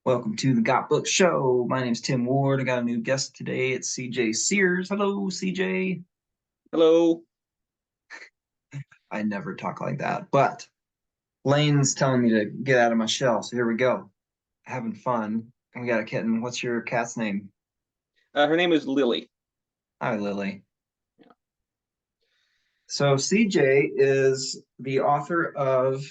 Welcome to the GotBooks show. My name's Tim Ward. I got a new guest today. It's CJ Sears. Hello, CJ. Hello. I never talk like that, but Lane's telling me to get out of my shell, so here we go. Having fun. And we got a kitten. What's your cat's name? Her name is Lily. Hi, Lily. So CJ is the author of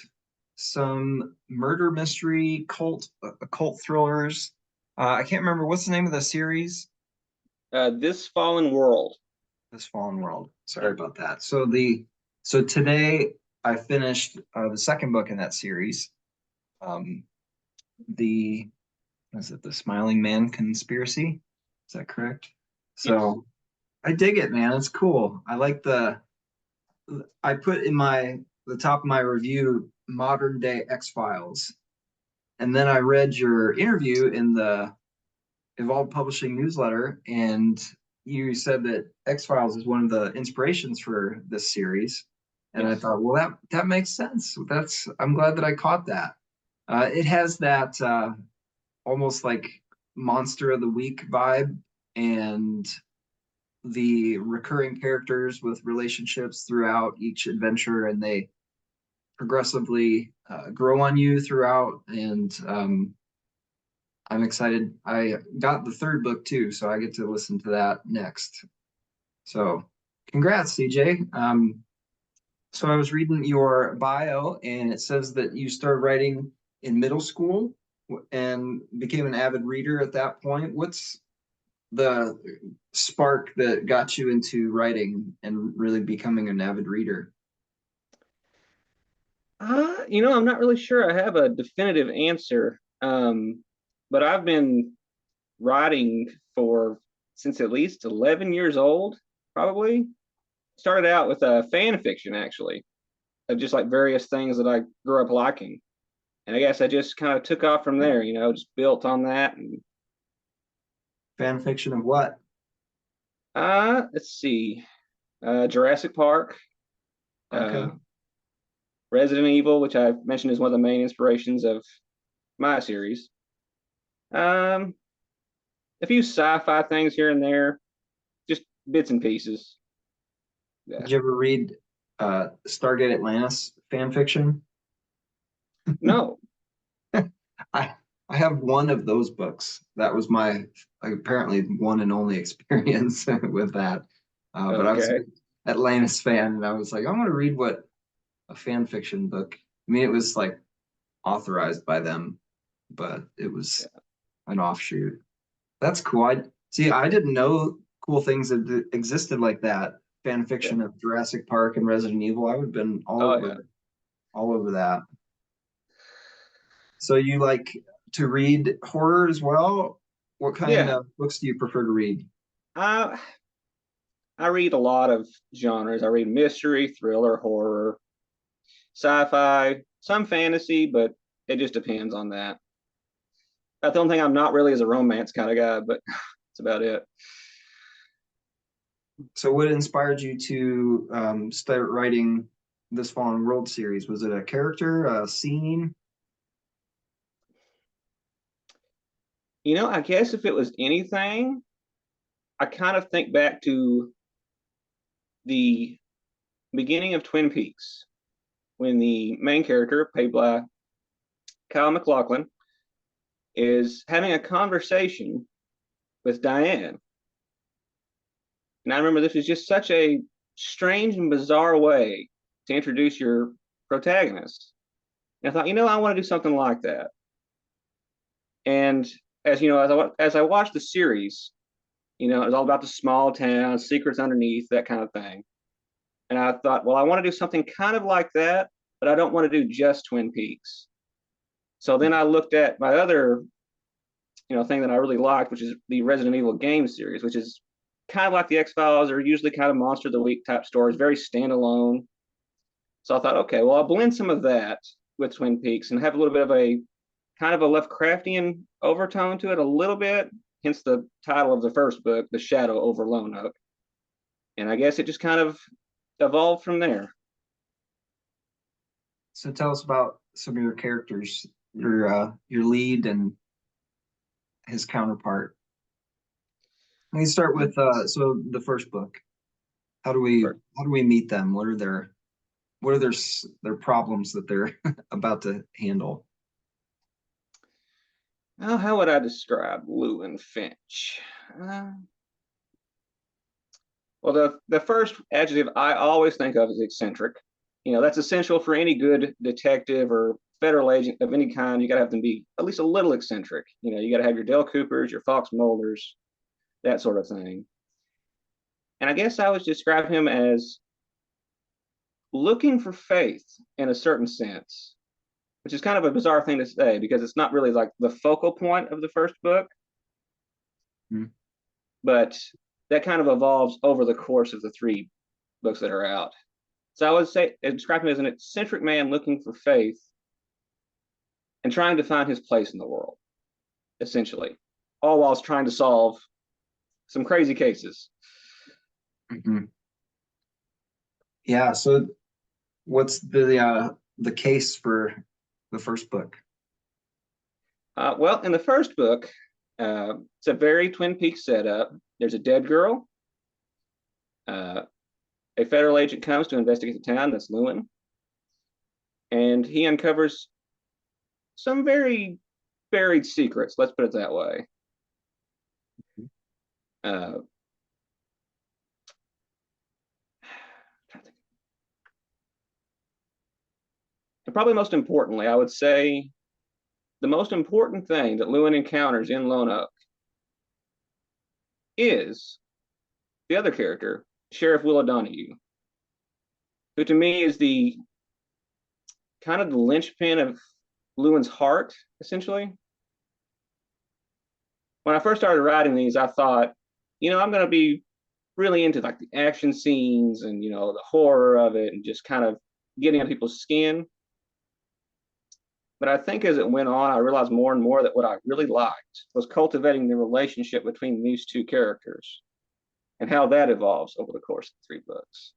some murder mystery occult thrillers. I can't remember what's the name of the series. This Fallen World. This Fallen World. Sorry about that. So today I finished the second book in that series. Um, the is it the Smiling Man Conspiracy? Is that correct? Yes. So I dig it, man. It's cool. I put in the top of my review modern day X-Files. And then I read your interview in the Evolved Publishing newsletter, and you said that X-Files is one of the inspirations for this series. And I Yes. thought, well, that makes sense. I'm glad that I caught that. It has that almost like Monster of the Week vibe, and the recurring characters with relationships throughout each adventure, and they progressively grow on you throughout. And I'm excited. I got the third book too, so I get to listen to that next. So, congrats, CJ. So I was reading your bio, and it says that you started writing in middle school and became an avid reader at that point. What's the spark that got you into writing and really becoming an avid reader? I'm not really sure I have a definitive answer. But I've been writing for since at least 11 years old, probably. Started out with fan fiction, actually, of just like various things that I grew up liking. And I guess I just kind of took off from there, just built on that. And Fan fiction of what? let's see, Jurassic Park, Okay. uh, Resident Evil, which I mentioned is one of the main inspirations of my series. Um, a few sci-fi things here and there, just bits and pieces. Yeah. Did you ever read Stargate Atlantis fan fiction? No. I I have one of those books. That was my apparently one and only experience with that. But I was Okay. an Atlantis fan, and I was like, I want to read what a fan fiction book. I mean, it was like authorized by them, but it was Yeah. an offshoot. That's cool. I see. I didn't know cool things that existed like that. Fan Yeah. fiction of Jurassic Park and Resident Evil. I would have been Oh yeah. all over that. So you like to read horror as well? What kind Yeah. of books do you prefer to read? I I read a lot of genres. I read mystery, thriller, horror, sci-fi, some fantasy, but it just depends on that. I don't think I'm not really as a romance kind of guy, but that's about it. So what inspired you to start writing this Fallen World series? Was it a character, a scene? I guess if it was anything, I kind of think back to the beginning of Twin Peaks when the main character, played by Kyle MacLachlan, is having a conversation with Diane. And I remember this was just such a strange and bizarre way to introduce your protagonist. And I thought, I want to do something like that. And as you know, as I watched the series, it was all about the small town, secrets underneath, that kind of thing. And I thought, well, I want to do something kind of like that, but I don't want to do just Twin Peaks. So then I looked at my other, thing that I really liked, which is the Resident Evil game series, which is kind of like the X Files, or usually kind of Monster of the Week type stories, very standalone. So I thought, okay, well, I'll blend some of that with Twin Peaks and have a little bit of a kind of a Lovecraftian overtone to it, a little bit. Hence the title of the first book, The Shadow over Lone Oak. And I guess it just kind of evolved from there. So tell us about some of your characters, your lead and his counterpart? Let me start with so the first book. How do we meet them? What are their problems that they're about to handle? Oh, how would I describe Lewin Finch? Well, the first adjective I always think of is eccentric. You know, that's essential for any good detective or federal agent of any kind. You got to have them be at least a little eccentric. You know, you got to have your Dale Coopers, your Fox Mulders, that sort of thing. And I guess I would describe him as looking for faith in a certain sense, which is kind of a bizarre thing to say because it's not really like the focal point of the first book, but that kind of evolves over the course of the 3 books that are out. So I would say describe him as an eccentric man looking for faith and trying to find his place in the world, essentially, all whilst trying to solve some crazy cases. Mm-hmm. Yeah. So, what's the case for the first book? Well, in the first book, it's a very Twin Peaks setup. There's a dead girl. A federal agent comes to investigate the town. That's Lewin, and he uncovers some very buried secrets. Let's put it that way. And probably most importantly, I would say the most important thing that Lewin encounters in Lone Oak is the other character, Sheriff Will O'Donoghue, who to me is the kind of the linchpin of Lewin's heart, essentially. When I first started writing these, I thought, you know, I'm going to be really into like the action scenes and, you know, the horror of it and just kind of getting under people's skin. But I think as it went on, I realized more and more that what I really liked was cultivating the relationship between these 2 characters and how that evolves over the course of 3 books.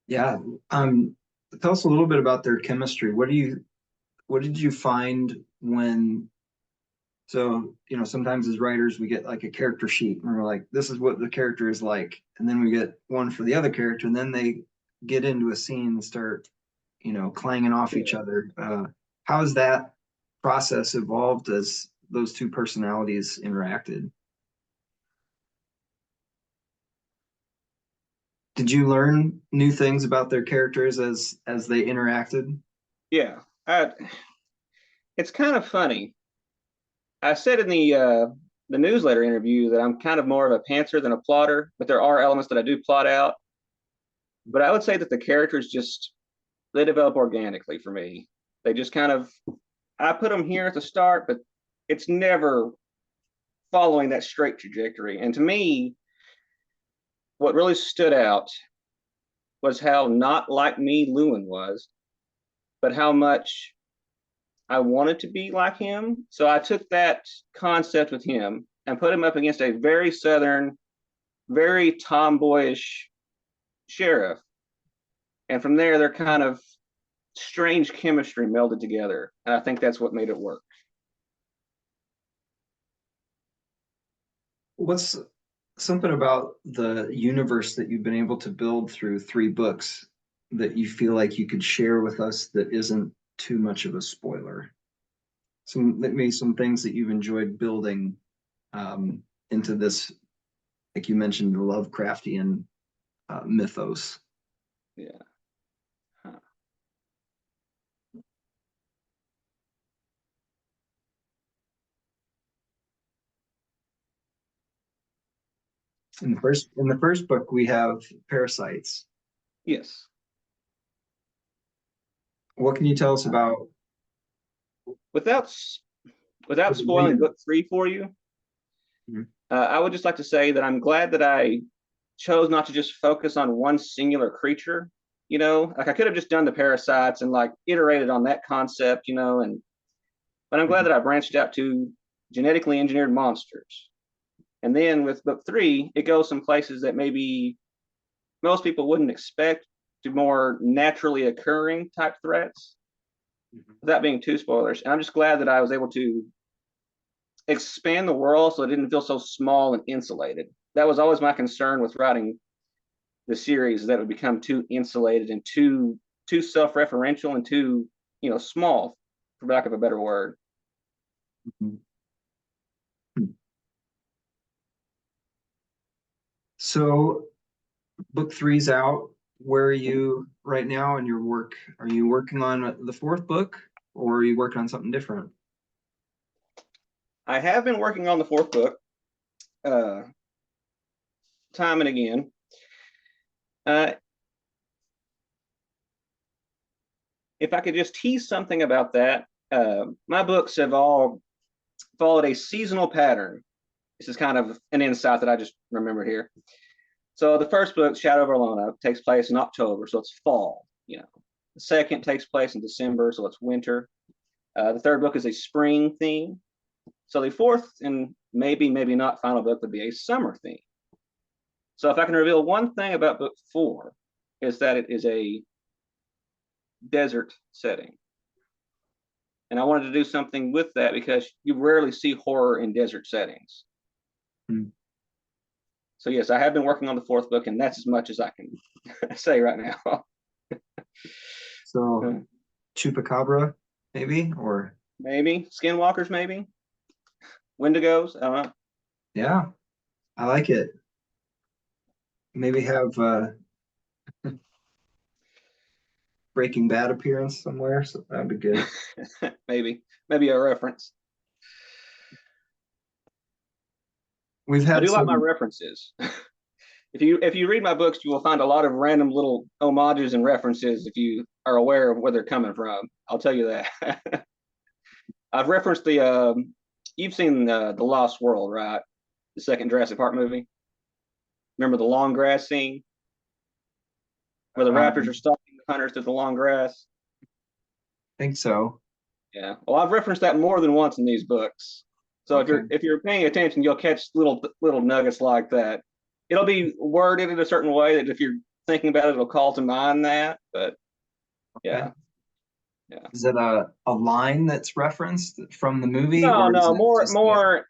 Yeah. Tell us a little bit about their chemistry. What did you find when, so, you know, sometimes as writers we get like a character sheet and we're like, this is what the character is like. And then we get one for the other character, and then they get into a scene and start, you know, clanging off each other. How has that process evolved as those 2 personalities interacted? Did you learn new things about their characters as they interacted? Yeah, it's kind of funny. I said in the newsletter interview that I'm kind of more of a pantser than a plotter, but there are elements that I do plot out. But I would say that the characters just they develop organically for me. They just kind of I put them here at the start, but it's never following that straight trajectory. And to me, what really stood out was how not like me Lewin was, but how much I wanted to be like him. So I took that concept with him and put him up against a very Southern, very tomboyish sheriff. And from there, they're kind of strange chemistry melded together. And I think that's what made it work. What's something about the universe that you've been able to build through 3 books that you feel like you could share with us that isn't too much of a spoiler? Maybe some things that you've enjoyed building into this, like you mentioned, the Lovecraftian mythos. Yeah. Huh. In the first book, we have parasites. Yes. What can you tell us about? Without spoiling book 3 for you, I would just like to say that I'm glad that I chose not to just focus on one singular creature. You know, like I could have just done the parasites and like iterated on that concept, you know, but I'm glad that I branched out to genetically engineered monsters. And then with book 3, it goes some places that maybe most people wouldn't expect, to more naturally occurring type threats. without being too spoilers. And I'm just glad that I was able to expand the world so it didn't feel so small and insulated. That was always my concern with writing the series, is that it would become too insulated and too self-referential and too, small, for lack of a better word. So book 3's out. Where are you right now in your work? Are you working on the 4th book, or are you working on something different? I have been working on the 4th book, time and again. If I could just tease something about that, my books have all followed a seasonal pattern. This is kind of an insight that I just remembered here. So the first book, Shadow of Arlona, takes place in October, so it's fall. The second takes place in December, so it's winter. The third book is a spring theme. So the fourth and maybe not final book would be a summer theme. So if I can reveal one thing about book 4, is that it is a desert setting. And I wanted to do something with that because you rarely see horror in desert settings. So yes, I have been working on the 4th book, and that's as much as I can say right now. So Chupacabra, maybe, or maybe Skinwalkers, maybe Wendigos. I don't know. Yeah, I like it. Maybe have Breaking Bad appearance somewhere, so that'd be good. maybe a reference. We've had I do like my references. If you read my books, you will find a lot of random little homages and references if you are aware of where they're coming from. I'll tell you that. I've referenced you've seen the Lost World, right? The second Jurassic Park movie. Remember the long grass scene where the raptors are stalking the hunters through the long grass? I think so. Yeah. Well, I've referenced that more than once in these books. So if you're paying attention, you'll catch little nuggets like that. It'll be worded in a certain way that if you're thinking about it, it'll call to mind that. But yeah. Is it a line that's referenced from the movie? No, more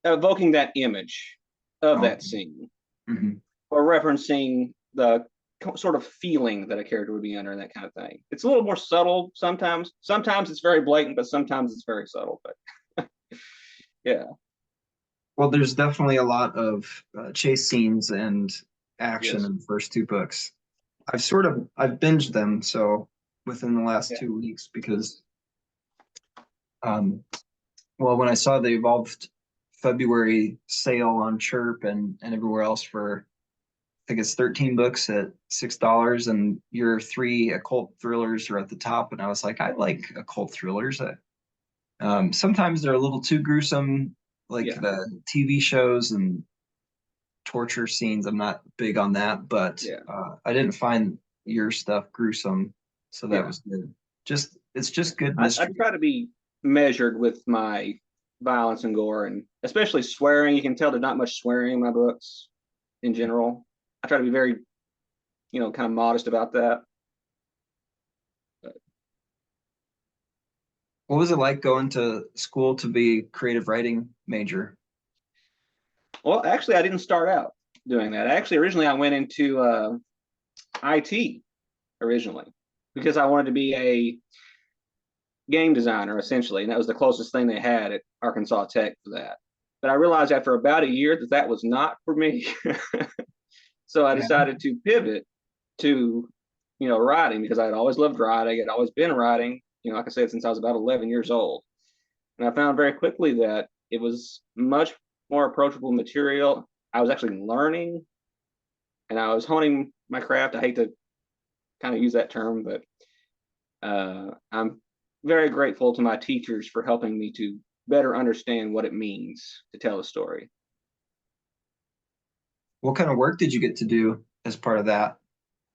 evoking that image of that scene, or referencing the sort of feeling that a character would be under and that kind of thing. It's a little more subtle sometimes. Sometimes it's very blatant, but sometimes it's very subtle. But yeah. Well, there's definitely a lot of chase scenes and action in the first 2 books. I've binged them so within the last 2 weeks because when I saw the Evolved February sale on Chirp and everywhere else for, I think it's 13 books at $6, and your 3 occult thrillers are at the top, and I was like, I like occult thrillers. Sometimes they're a little too gruesome, like the TV shows and torture scenes. I'm not big on that, but I didn't find your stuff gruesome, so that was good. It's just good mystery. I try to be measured with my violence and gore, and especially swearing. You can tell there's not much swearing in my books in general. I try to be very, kind of modest about that. What was it like going to school to be creative writing major? Well, actually, I didn't start out doing that. Actually, originally I went into IT originally because I wanted to be a game designer, essentially, and that was the closest thing they had at Arkansas Tech for that. But I realized after about a year that was not for me. So I decided to pivot to, writing, because I had always loved writing. I'd always been writing, like I said, since I was about 11 years old. And I found very quickly that it was much more approachable material. I was actually learning and I was honing my craft. I hate to kind of use that term, but I'm very grateful to my teachers for helping me to better understand what it means to tell a story. What kind of work did you get to do as part of that?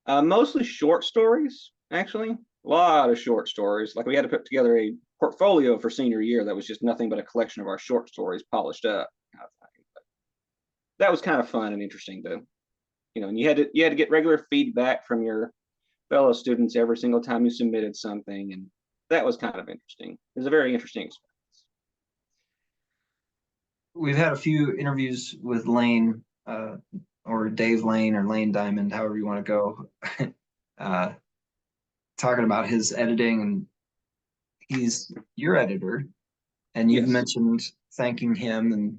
Mostly short stories, actually. A lot of short stories. Like we had to put together a portfolio for senior year that was just nothing but a collection of our short stories polished up. Kind of thing. But that was kind of fun and interesting to, and you had to get regular feedback from your fellow students every single time you submitted something, and that was kind of interesting. It was a very interesting experience. We've had a few interviews with Lane, or Dave Lane, or Lane Diamond, however you want to go, talking about his editing, and he's your editor, and you've mentioned thanking him and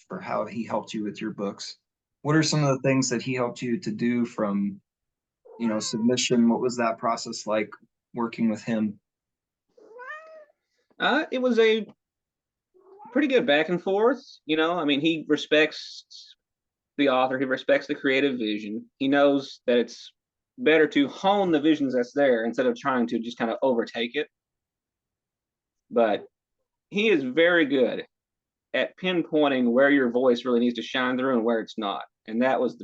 for how he helped you with your books. What are some of the things that he helped you to do from, submission? What was that process like working with him? It was a pretty good back and forth. I mean, he respects the author. He respects the creative vision. He knows that it's better to hone the visions that's there instead of trying to just kind of overtake it. But he is very good at pinpointing where your voice really needs to shine through and where it's not. And that was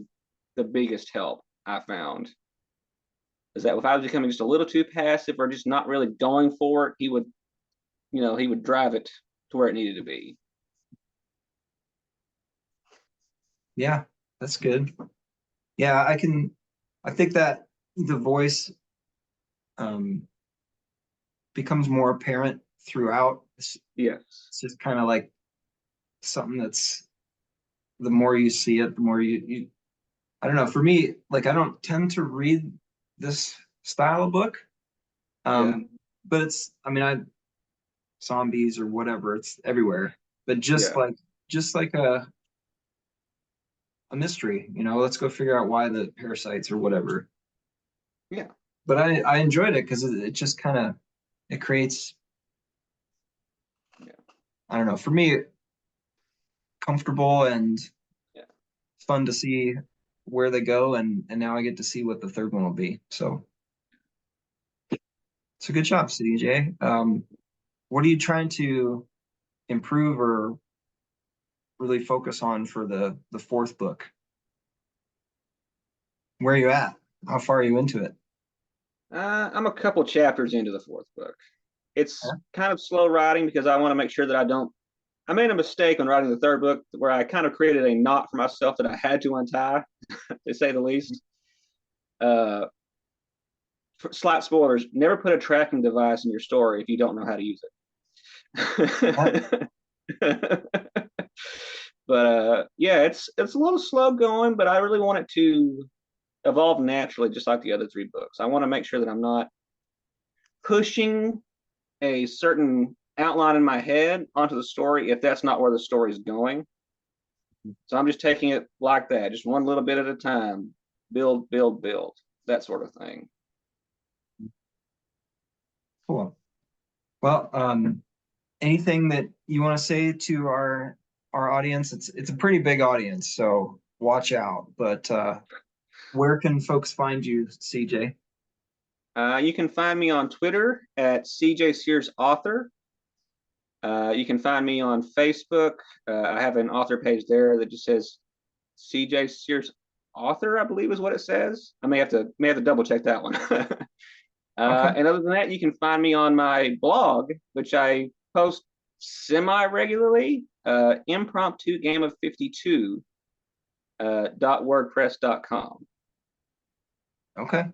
the biggest help I found. Is that if I was becoming just a little too passive or just not really going for it, he would drive it to where it needed to be. Yeah, that's good. Yeah, I think that the voice becomes more apparent throughout. Yes. It's just kind of like something that's, the more you see it, the more you I don't know, for me, like, I don't tend to read this style of book. But it's, zombies or whatever, it's everywhere. But just like a mystery, let's go figure out why the parasites or whatever. Yeah. But I enjoyed it because it just kind of, it creates, I don't know, for me, comfortable and fun to see where they go, and now I get to see what the third one will be. So it's a good job, CJ. What are you trying to improve or really focus on for the fourth book? Where are you at? How far are you into it? I'm a couple chapters into the fourth book. It's kind of slow writing because I want to make sure that I made a mistake when writing the third book where I kind of created a knot for myself that I had to untie, to say the least. Slight spoilers, never put a tracking device in your story if you don't know how to use it. But it's a little slow going, but I really want it to evolve naturally, just like the other three books. I want to make sure that I'm not pushing a certain outline in my head onto the story if that's not where the story is going. So I'm just taking it like that, just one little bit at a time, build, that sort of thing. Cool. Well, anything that you want to say to our audience? It's a pretty big audience, so watch out. But where can folks find you, CJ? You can find me on Twitter at CJ Sears Author. You can find me on Facebook. I have an author page there that just says CJ Sears Author, I believe is what it says. I may have to double check that one. Okay. And other than that, you can find me on my blog, which I post semi-regularly, impromptu game of 52 .wordpress.com. Okay.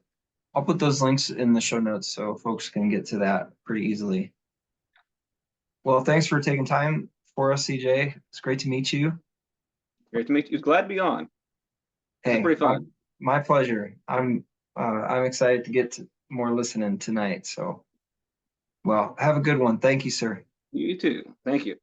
I'll put those links in the show notes so folks can get to that pretty easily. Well, thanks for taking time for us, CJ. It's great to meet you. Great to meet you. Glad to be on. Hey, it's pretty fun. My pleasure. I'm excited to get to more listening tonight. So, well, have a good one. Thank you, sir. You too. Thank you.